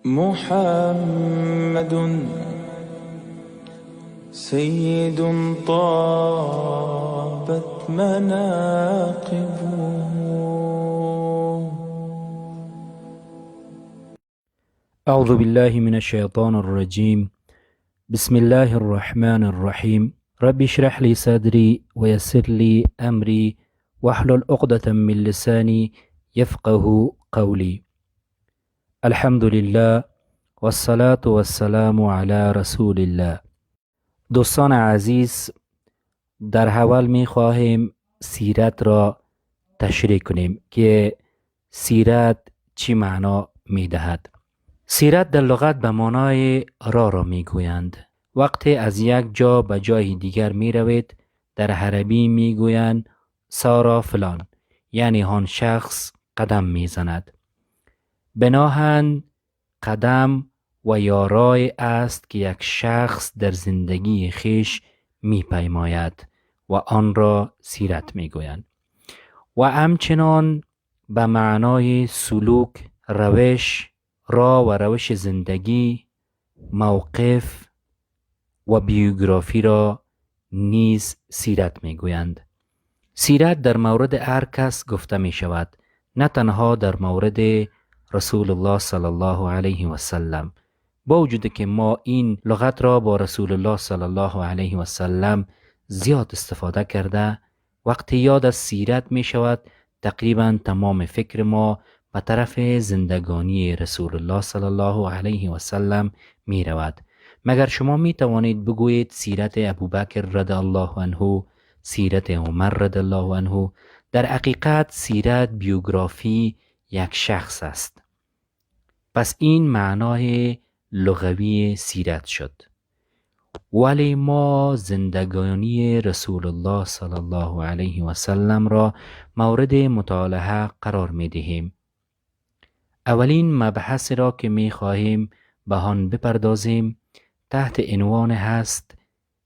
محمد سيد طابت مناقبه. أعوذ بالله من الشيطان الرجيم. بسم الله الرحمن الرحيم. رب اشرح لي صدري ويسر لي أمري واحلل عقدة من لساني يفقه قولي. الحمد لله والصلاة والسلام على رسول الله. دوستان عزیز، در حال می خواهیم سیرت را تشریح کنیم که سیرت چی معنا می دهد. سیرت در لغت به معنای را می گویند. وقتی از یک جا به جای دیگر می روید، در عربی می گویند سارا فلان، یعنی آن شخص قدم می زند. بناهن قدم و یارای است که یک شخص در زندگی خیش می پیماید و آن را سیرت می گویند. و همچنان به معنای سلوک، روش، راه و روش زندگی، موقف و بیوگرافی را نیز سیرت می گویند. سیرت در مورد هر کس گفته می شود، نه تنها در مورد رسول الله صلی الله علیه و سلم. با وجود که ما این لغت را با رسول الله صلی الله علیه و سلم زیاد استفاده کرده، وقتی یاد از سیرت می شود تقریبا تمام فکر ما به طرف زندگانی رسول الله صلی الله علیه و سلم می رود. مگر شما می توانید بگویید سیرت ابوبکر رضی الله عنه، سیرت عمر رضی الله عنه؟ در حقیقت سیرت بیوگرافی یک شخص است. پس این معنای لغوی سیرت شد. ولی ما زندگانی رسول الله صلی الله علیه و سلم را مورد مطالعه قرار می دهیم. اولین مبحث را که می خواهیم به آن بپردازیم تحت عنوان هست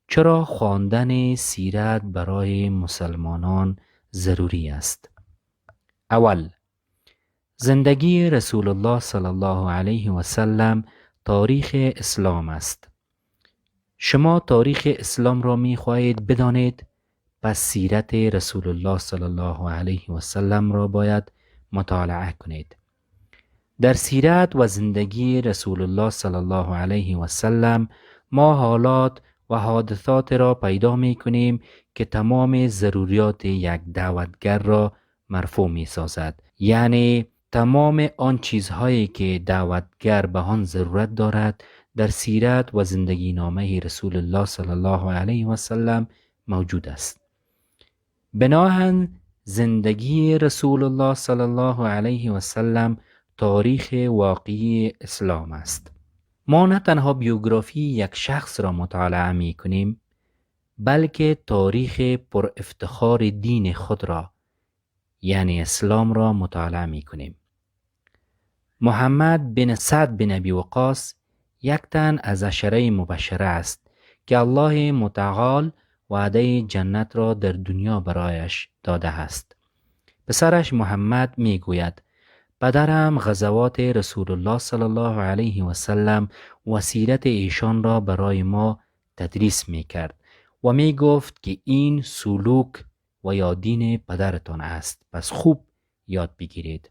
چرا خواندن سیرت برای مسلمانان ضروری است. اول، زندگی رسول الله صلی الله علیه و سلم تاریخ اسلام است. شما تاریخ اسلام را می خواهید بدانید، پس سیرت رسول الله صلی الله علیه و سلم را باید مطالعه کنید. در سیرت و زندگی رسول الله صلی الله علیه و سلم ما حالات و حادثات را پیدا می کنیم که تمام ضروریات یک دعوتگر را مرفوع می سازد. یعنی تمام آن چیزهایی که دعوتگر به آن ضرورت دارد در سیرت و زندگی نامه رسول الله صلی الله علیه و سلم موجود است. بناهن زندگی رسول الله صلی الله علیه و سلم تاریخ واقعی اسلام است. ما نه تنها بیوگرافی یک شخص را مطالعه می کنیم، بلکه تاریخ پر افتخار دین خود را، یعنی اسلام را مطالعه می کنیم. محمد بن سعد بن ابی وقاص یک تن از عشره مبشره است که الله متعال وعده جنت را در دنیا برایش داده است. پسرش محمد می گوید پدرم غزوات رسول الله صلی الله علیه و سلم و سیرت ایشان را برای ما تدریس می کرد و می گفت که این سلوک و یا دین پدرتان است، پس خوب یاد بگیرید.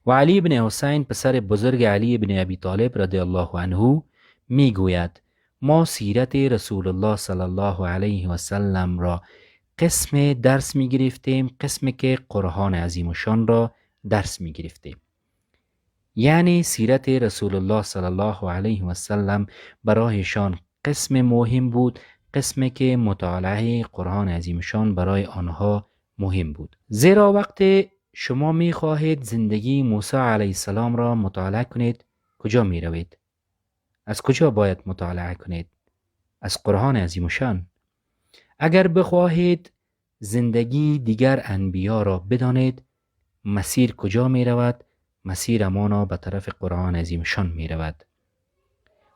و علی بن حسین پسر بزرگ علی بن ابی طالب رضی الله عنه می گوید ما سیرت رسول الله صلی الله علیه و سلم را قسم درس می گرفتیم، قسم که قرآن عظیم شان را درس می گرفتیم. یعنی سیرت رسول الله صلی الله علیه و سلم برایشان قسم مهم بود، قسم که مطالعه قرآن عظیم شان برای آنها مهم بود. زیرا وقتی شما می خواهید زندگی موسی علیه السلام را مطالعه کنید، کجا می روید؟ از کجا باید مطالعه کنید؟ از قرآن عظیم شان. اگر بخواهید زندگی دیگر انبیا را بدانید، مسیر کجا می رود؟ مسیر امانا به طرف قرآن عظیم شان می رود.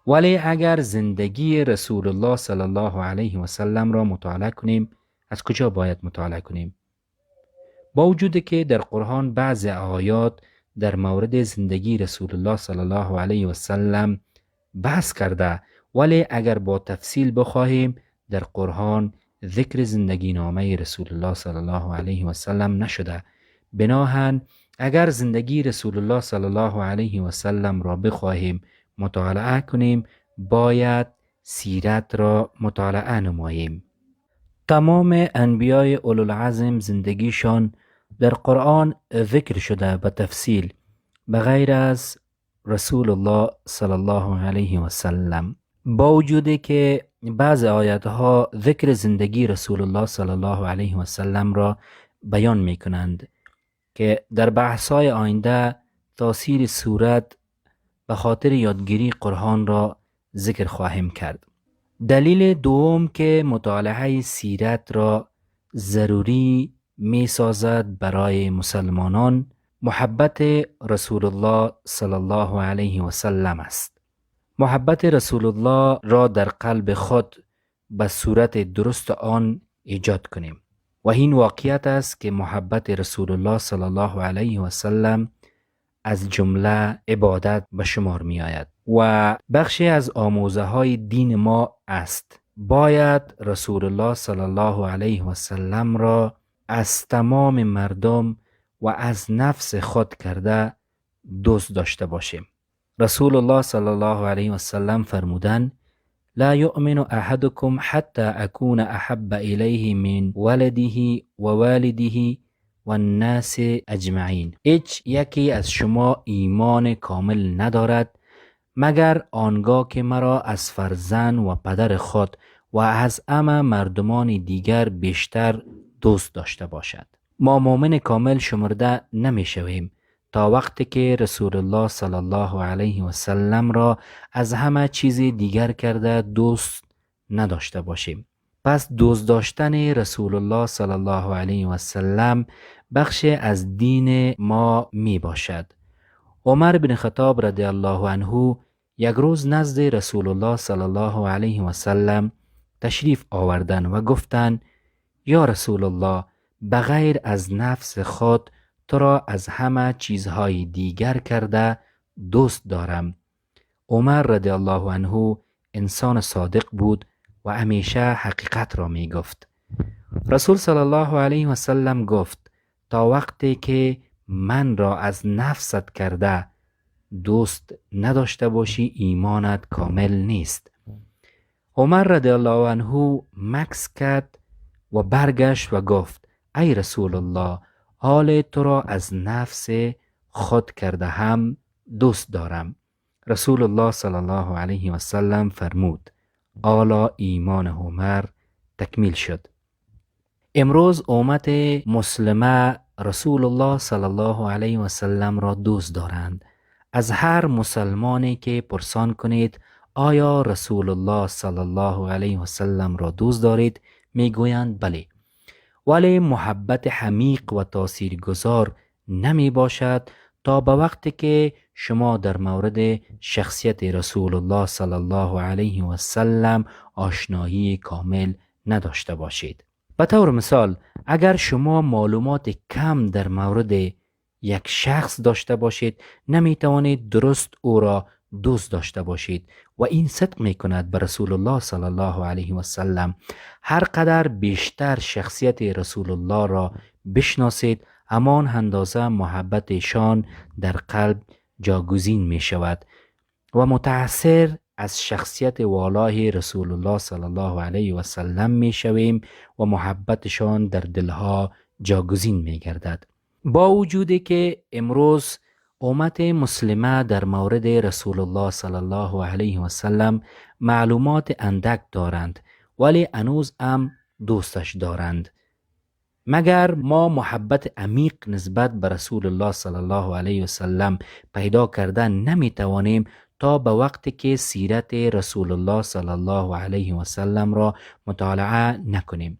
ولی اگر زندگی رسول الله صلی الله علیه و سلم را مطالعه کنیم، از کجا باید مطالعه کنیم؟ با وجود که در قرآن بعض آیات در مورد زندگی رسول الله صلی الله علیه و سلم بحث کرده، ولی اگر با تفصیل بخواهیم در قرآن ذکر زندگی نامه رسول الله صلی الله علیه و سلم نشده. بناهن اگر زندگی رسول الله صلی الله علیه و سلم را بخواهیم مطالعه کنیم، باید سیرت را مطالعه نماییم. تمام انبیای اولوالعزم زندگیشان در قرآن ذکر شده به تفصیل، بغیر از رسول الله صلی الله علیه و سلم. با وجودی که بعض آیاتها ذکر زندگی رسول الله صلی الله علیه و سلم را بیان می کنند که در بحث‌های آینده تاثیر سورت به خاطر یادگیری قرآن را ذکر خواهیم کرد. دلیل دوم که مطالعه سیرت را ضروری می سازد برای مسلمانان، محبت رسول الله صلی الله علیه و سلم است. محبت رسول الله را در قلب خود به صورت درست آن ایجاد کنیم و این واقعیت است که محبت رسول الله صلی الله علیه و سلم از جمله عبادت به شمار می آید و بخشی از آموزه های دین ما است. باید رسول الله صلی الله علیه و سلم را از تمام مردم و از نفس خود کرده دوست داشته باشیم. رسول الله صلی الله علیه و سلم فرمودند: لا یؤمن احدکم حتی اکون احب الیه من ولده و والده و الناس اجمعین. هیچ یکی از شما ایمان کامل ندارد مگر آنگاه که مرا از فرزند و پدر خود و از همه مردمان دیگر بیشتر دوست داشته باشد. ما مؤمن کامل شمرده نمی شویم تا وقتی که رسول الله صلی الله علیه و سلم را از همه چیز دیگر کرده دوست نداشته باشیم. پس دوست داشتن رسول الله صلی الله علیه و سلم بخش از دین ما می باشد. عمر بن خطاب رضی الله عنه یک روز نزد رسول الله صلی الله علیه و سلم تشریف آوردند و گفتند: یا رسول الله، بغیر از نفس خود تو را از همه چیزهای دیگر کرده دوست دارم. عمر رضی الله عنه انسان صادق بود و همیشه حقیقت را می گفت. رسول صلی الله علیه و سلم گفت: تا وقتی که من را از نفست کرده دوست نداشته باشی ایمانت کامل نیست. عمر رضی الله عنه مکث کرد و برگشت و گفت: ای رسول الله، حال تو را از نفس خود کرده هم دوست دارم. رسول الله صلی الله علیه و سلم فرمود: حالا ایمان عمر تکمیل شد. امروز امت مسلمه رسول الله صلی الله علیه و سلم را دوست دارند. از هر مسلمانی که پرسان کنید آیا رسول الله صلی الله علیه و سلم را دوست دارید؟ میگویند بله. ولی محبت عمیق و تاثیرگذار نمی باشد تا به وقتی که شما در مورد شخصیت رسول الله صلی الله علیه و سلم آشنایی کامل نداشته باشید. به طور مثال، اگر شما معلومات کم در مورد یک شخص داشته باشید، نمی توانید درست او را دوست داشته باشید و این صدق می کند به رسول الله صلی الله علیه و سلم. هر قدر بیشتر شخصیت رسول الله را بشناسید، همان اندازه محبتشان در قلب جاگزین می شود و متأثر از شخصیت والای رسول الله صلی الله علیه و سلم می شویم و محبتشان در دلها جاگزین می گردد. با وجودی که امروز امت مسلمه در مورد رسول الله صلی الله علیه و سلم معلومات اندک دارند، ولی هنوز هم دوستش دارند. مگر ما محبت عمیق نسبت به رسول الله صلی الله علیه و سلم پیدا کردن نمی توانیم تا به وقتی که سیرت رسول الله صلی الله علیه و سلم را مطالعه نکنیم.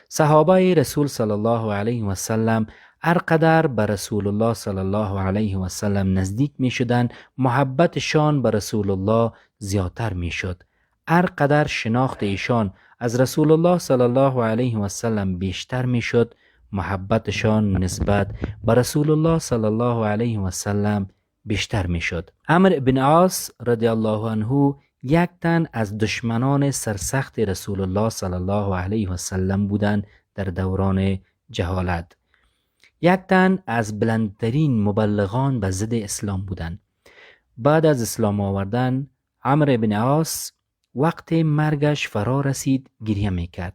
صحابه رسول صلی الله علیه و سلم هر قدر به رسول الله صلی الله علیه و سلم نزدیک می شدند، محبتشان به رسول الله زیادتر می شد. هر قدر شناخت ایشان از رسول الله صلی الله علیه و سلم بیشتر می شد، محبتشان نسبت به رسول الله صلی الله علیه و سلم بیشتر می شد. عمرو بن عاص رضی الله عنه یک تن از دشمنان سرسخت رسول الله صلی الله علیه و سلم بودند در دوران جهالت. یک تن از بلندترین مبلغان به ضد اسلام بودند. بعد از اسلام آوردن عمرو بن عاص وقت مرگش فرا رسید گریه میکرد.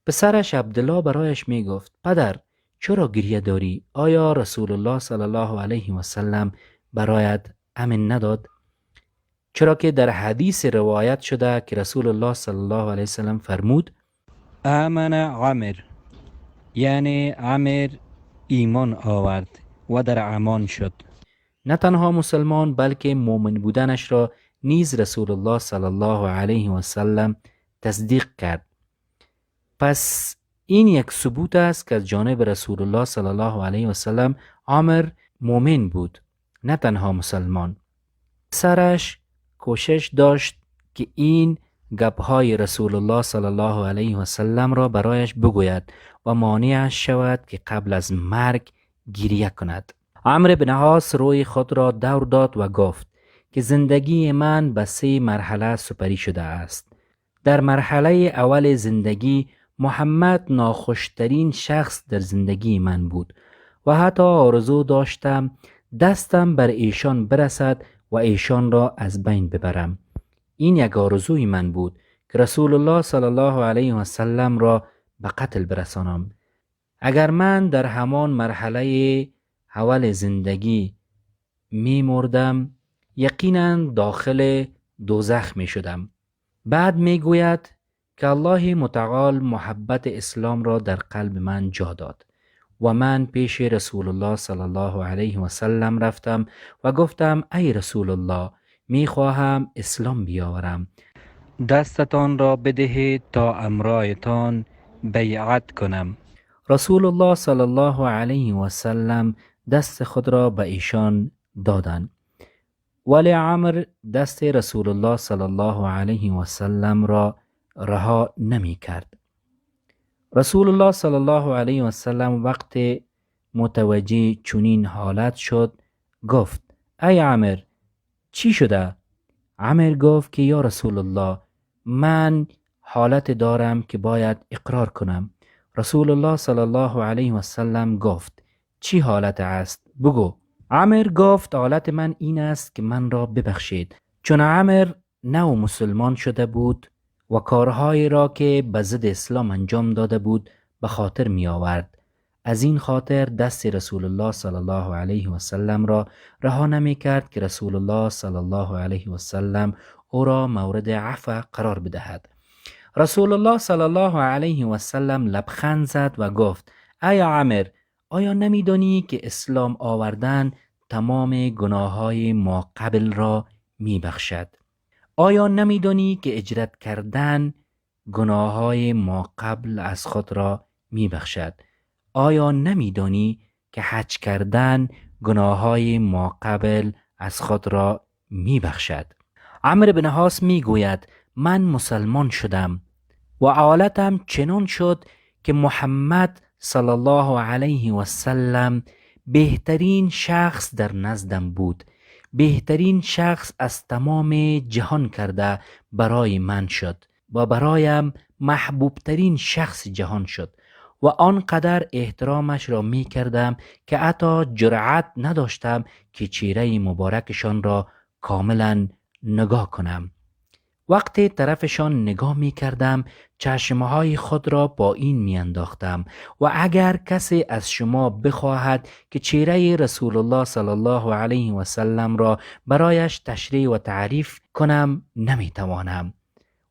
پسرش عبدالله برایش میگفت پدر چرا گریه داری؟ آیا رسول الله صلی الله علیه و سلم برایت امن نداد؟ چرا که در حدیث روایت شده که رسول الله صلی الله علیه و سلم فرمود آمن عمر، یعنی عمر ایمان آورد و در امان شد. نه تنها مسلمان بلکه مؤمن بودنش را نیز رسول الله صلی الله علیه و سلم تصدیق کرد. پس این یک ثبوت است که از جانب رسول الله صلی الله علیه و سلم عمر مؤمن بود، نه تنها مسلمان. سرش کوشش داشت که این گپهای رسول الله صلی الله علیه و سلم را برایش بگوید و مانعش شود که قبل از مرگ گریه کند. عمرو بن عاص روی خود را دور داد و گفت که زندگی من به 3 مرحله سپری شده است. در مرحله اول زندگی محمد ناخوشترین شخص در زندگی من بود و حتی آرزو داشتم دستم بر ایشان برسد و ایشان را از بین ببرم. این یک آرزوی من بود که رسول الله صلی الله علیه و سلم را به قتل برسانم. اگر من در همان مرحله اول زندگی می مردم یقینا داخل دوزخ می شدم. بعد می گوید که الله متعال محبت اسلام را در قلب من جا داد و من پیش رسول الله صلی الله علیه و سلم رفتم و گفتم ای رسول الله می خواهم اسلام بیاورم. دستتان را بدهید تا امرایتان بیعت کنم. رسول الله صلی الله علیه و سلم دست خود را به ایشان دادند. ولی عمرو دست رسول الله صلی الله علیه و سلم را رها نمی کرد. رسول الله صلی الله علیه و سلم وقت متوجه چنین حالت شد گفت ای عمرو چی شده؟ عمرو گفت که یا رسول الله من حالت دارم که باید اقرار کنم. رسول الله صلی الله علیه و سلم گفت چی حالت است؟ بگو. عمرو گفت حالت من این است که من را ببخشید. چون عمرو نو مسلمان شده بود و کارهایی را که به ضد اسلام انجام داده بود به خاطر می آورد. از این خاطر دست رسول الله صلی الله علیه و سلم را رها نمی کرد که رسول الله صلی الله علیه و سلم او را مورد عفو قرار بدهد. رسول الله صلی الله علیه و سلم لبخند زد و گفت ای عمرو آیا نمی‌دانی که اسلام آوردن تمام گناه‌های ما قبل را می‌بخشد؟ آیا نمی‌دانی که هجرت کردن گناه‌های ما قبل از خود را می‌بخشد؟ آیا نمی‌دانی که حج کردن گناه‌های ما قبل از خود را می‌بخشد؟ عمرو بن عاص می‌گوید من مسلمان شدم و حالتم چنان شد که محمد صلی الله علیه و سلم بهترین شخص در نزدم بود. بهترین شخص از تمام جهان کرده برای من شد و برایم محبوب ترین شخص جهان شد و آنقدر احترامش را می کردم که حتی جرأت نداشتم که چهره مبارکشان را کاملا نگاه کنم. وقتی طرفشان نگاه می کردم چشمهای خود را با این می انداختم و اگر کسی از شما بخواهد که چهره رسول الله صلی الله علیه و سلم را برایش تشریح و تعریف کنم نمی توانم.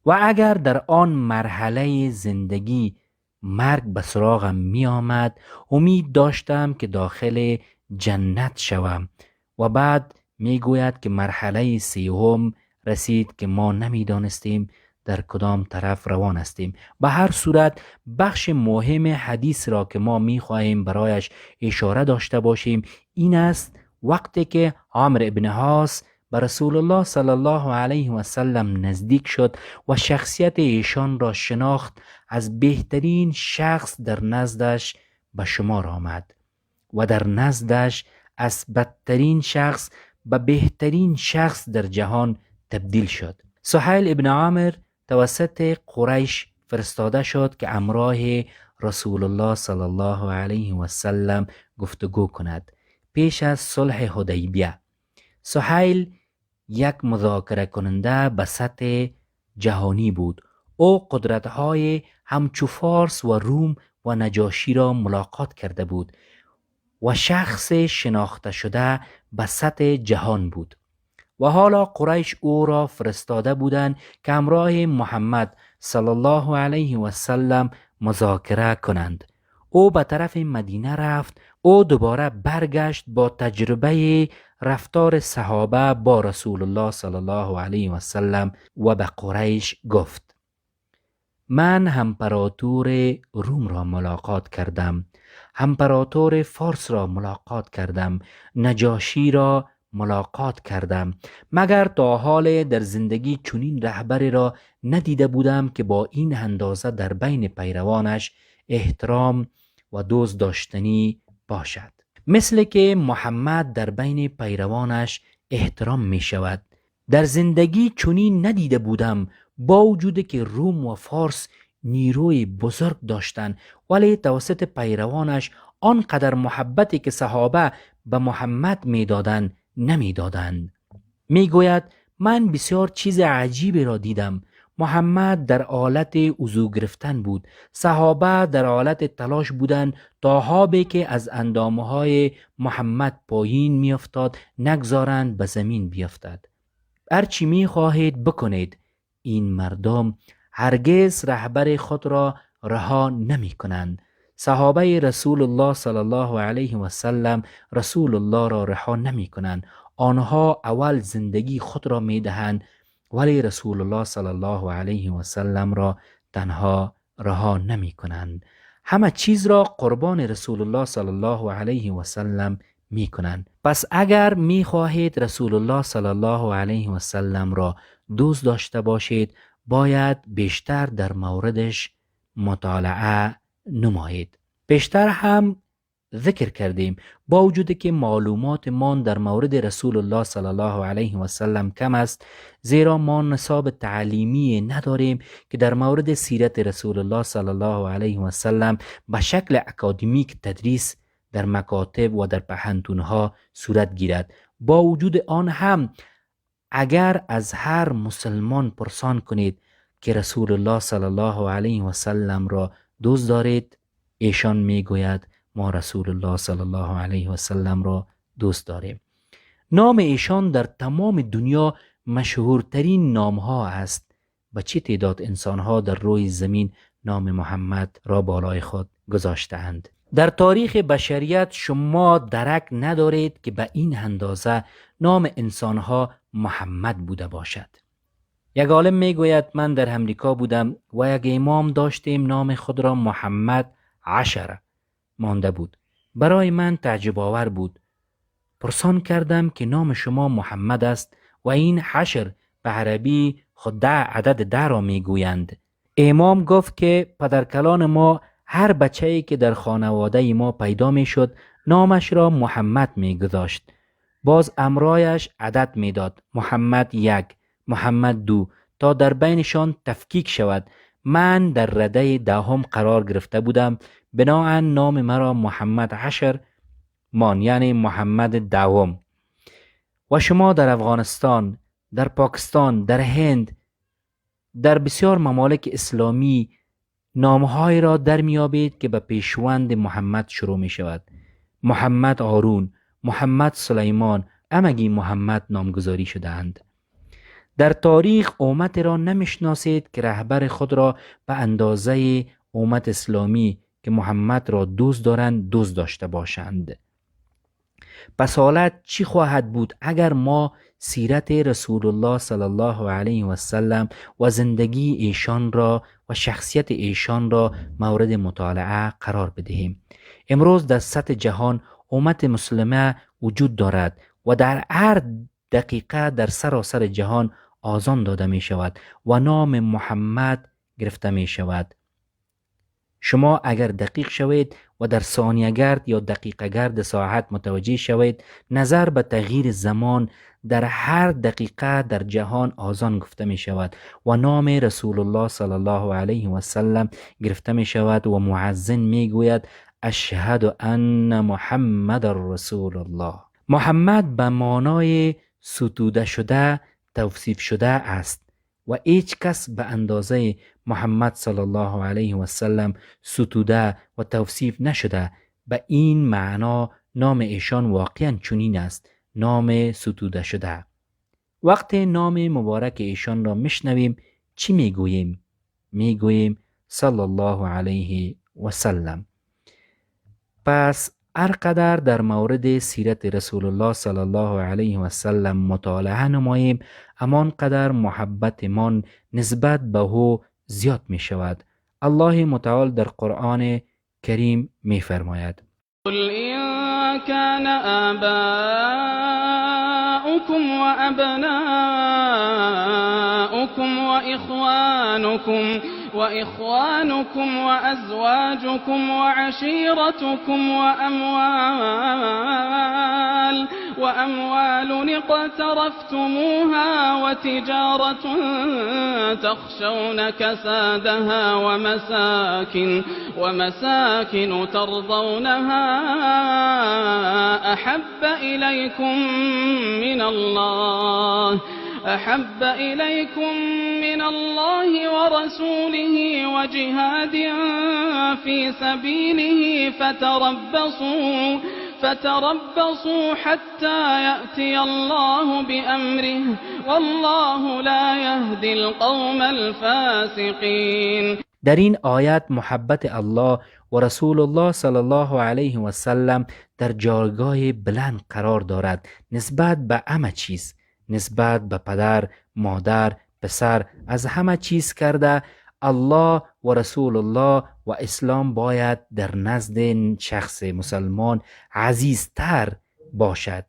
و اگر در آن مرحله زندگی مرگ به سراغم می آمد امید داشتم که داخل جنت شوم. و بعد می گوید که مرحله سیوم رسید که ما نمی دانستیم در کدام طرف روان هستیم. به هر صورت بخش مهم حدیث را که ما می خواهیم برایش اشاره داشته باشیم این است وقتی که عمرو بن عاص به رسول الله صلی الله علیه و سلم نزدیک شد و شخصیت ایشان را شناخت از بهترین شخص در نزدش به شمار آمد و در نزدش از بدترین شخص به بهترین شخص در جهان تبدیل شد. سهیل ابن عامر توسط قریش فرستاده شد که همراه رسول الله صلی الله علیه و سلم گفتگو کند. پیش از صلح حدیبیه سهیل یک مذاکره کننده به سطح جهانی بود. او قدرت‌های همچو فارس و روم و نجاشی را ملاقات کرده بود و شخص شناخته شده به سطح جهان بود و حالا قریش او را فرستاده بودند که همراه محمد صلی الله علیه و سلم مذاکره کنند. او به طرف مدینه رفت. او دوباره برگشت با تجربه رفتار صحابه با رسول الله صلی الله علیه و سلم و به قریش گفت: من امپراتور روم را ملاقات کردم، امپراتور فارس را ملاقات کردم، نجاشی را ملاقات کردم، مگر تا حال در زندگی چنین رهبری را ندیده بودم که با این اندازه در بین پیروانش احترام و دوست داشتنی باشد. مثل که محمد در بین پیروانش احترام می شود. در زندگی چنین ندیده بودم، با وجود که روم و فارس نیروی بزرگ داشتند، ولی توسط پیروانش آنقدر محبتی که صحابه به محمد میدادند نمیدادند. میگوید من بسیار چیز عجیبی را دیدم. محمد در حالت وضو گرفتن بود. صحابه در حالت تلاش بودند تا آبی که از اندامهای محمد پایین میافتاد نگذارند به زمین بیفتد. هرچی میخواهید بکنید. این مردم هرگز رهبر خود را رها نمی کنند. صحابه رسول الله صلی الله علیه و سلم رسول الله را رها نمی کنند. آنها اول زندگی خود را می دهند، ولی رسول الله صلی الله علیه و سلم را تنها رها نمی کنند. همه چیز را قربان رسول الله صلی الله علیه و سلم می کنند. پس اگر می خواهید رسول الله صلی الله علیه و سلم را دوست داشته باشید، باید بیشتر در موردش مطالعه نمایید. بیشتر هم ذکر کردیم، با وجود که معلومات ما در مورد رسول الله صلی الله علیه و سلم کم است، زیرا ما نصاب تعلیمی نداریم که در مورد سیرت رسول الله صلی الله علیه و سلم به شکل اکادمیک تدریس در مکاتب و در پوهنتون‌ها صورت گیرد. با وجود آن هم اگر از هر مسلمان پرسان کنید که رسول الله صلی الله علیه و سلم را دوست دارید، ایشان میگوید ما رسول الله صلی الله علیه و سلم را دوست داریم. نام ایشان در تمام دنیا مشهورترین نامها است. به چه تعداد انسانها در روی زمین نام محمد را بالای خود گذاشته‌اند؟ در تاریخ بشریت شما درک ندارید که به این اندازه نام انسانها محمد بوده باشد. یک عالم میگوید من در امریکا بودم و یک امام داشتیم نام خود را محمد عشر مانده بود. برای من تعجب آور بود. پرسان کردم که نام شما محمد است و این عشر به عربی خود عدد 10 را میگویند. امام گفت که پدرکلان ما هر بچه‌ای که در خانواده ما پیدا میشد نامش را محمد میگذاشت. باز امرایش عدد میداد، محمد 1، محمد 2، تا در بینشان تفکیک شود. من در رده 10 قرار گرفته بودم، بناهن نام مرا محمد عشر مان، یعنی محمد 10. و شما در افغانستان، در پاکستان، در هند، در بسیار ممالک اسلامی نامهای را در میابید که به پیشوند محمد شروع می شود. محمد هارون، محمد سلیمان، همگی محمد نامگذاری شده‌اند. در تاریخ امت را نمیشناسید که رهبر خود را به اندازه امت اسلامی که محمد را دوست دارند دوست داشته باشند. پس حالت چی خواهد بود اگر ما سیرت رسول الله صلی الله علیه و سلم و زندگی ایشان را و شخصیت ایشان را مورد مطالعه قرار بدهیم؟ امروز در سطح جهان امت مسلمه وجود دارد و در هر دقیقه در سراسر جهان آذان داده می شود و نام محمد گرفته می شود. شما اگر دقیق شوید و در ثانیه گرد یا دقیقه گرد ساعت متوجه شوید، نظر به تغییر زمان در هر دقیقه در جهان آذان گفته می شود و نام رسول الله صلی الله علیه و سلم گرفته می شود و معزن می گوید اشهد ان محمد رسول الله. محمد به معنای ستوده شده توصیف شده است و هیچ کس به اندازه محمد صلی الله علیه و سلم ستوده و توصیف نشده. به این معنا نام ایشان واقعا چنین است، نام ستوده شده. وقتی نام مبارک ایشان را میشنویم چی میگوییم؟ میگوییم صلی الله علیه و سلم. پس هر قدر در مورد سیرت رسول الله صلی الله علیه و سلم مطالعه نماییم، همان قدر محبت من نسبت به او زیاد می شود. الله متعال در قرآن کریم می فرماید: قل إن كان آباؤكم وأبناؤكم وإخوانكم وأزواجكم وعشيرتكم وأموال اقترفتموها وتجارة تخشون كسادها ومساكن ترضونها أحب إليكم من الله ورسوله وجهاد في سبيله فتربصوا حتى يأتي الله بأمره والله لا يهدي القوم الفاسقين. در این آیت محبت الله و رسول الله صلی الله علیه و سلم در جایگاه بلند قرار دارد نسبت به همه چیز، نسبت به پدر، مادر، پسر، از همه چیز کرده الله و رسول الله و اسلام باید در نزد شخص مسلمان عزیزتر باشد.